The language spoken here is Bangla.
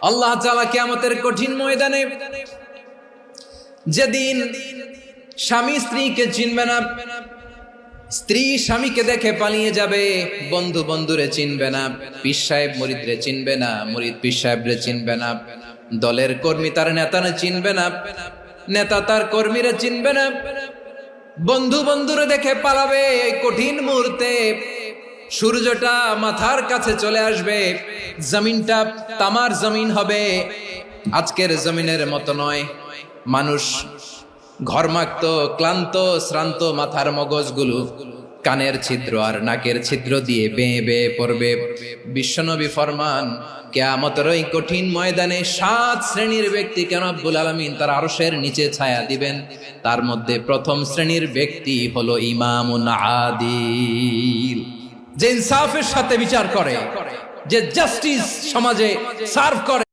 আল্লাহ তাআলা কিয়ামতের কঠিন ময়দানে যেদিন স্বামী স্ত্রীকে চিনবে না, স্ত্রী স্বামীকে দেখে পালিয়ে যাবে, বন্ধু বন্ধুরে চিনবে না, পীর সাহেব মুরিদরে চিনবে না, মুরিদ পীর সাহেবরে চিনবে না, দলের কর্মী তার নেতারে চিনবে না, নেতা তার কর্মীরা চিনবে না, বন্ধু বন্ধুরে দেখে পালাবে। এই কঠিন মুহূর্তে সূর্যটা মাথার কাছে চলে আসবে, জমিনটা তামার জমিন হবে, আজকের জমিনের মতো নয়। মানুষ ঘর্মাক্ত, ক্লান্ত, শ্রান্ত মাথার মগজগুলো কানের ছিদ্র আর নাকের ছিদ্র দিয়ে বেয়ে বেয়ে পড়বে। বিশ্বনবী ফরমান, কিয়ামতের ওই কঠিন ময়দানে 7 শ্রেণীর ব্যক্তিকে রব্বুল আলামিন তার আরশের নিচে ছায়া দিবেন। তার মধ্যে প্রথম শ্রেণীর ব্যক্তি হলো ইমামুন আদিল, যে ইনসাফের সাথে বিচার করে, যে জাস্টিস সমাজে সার্ভ করে।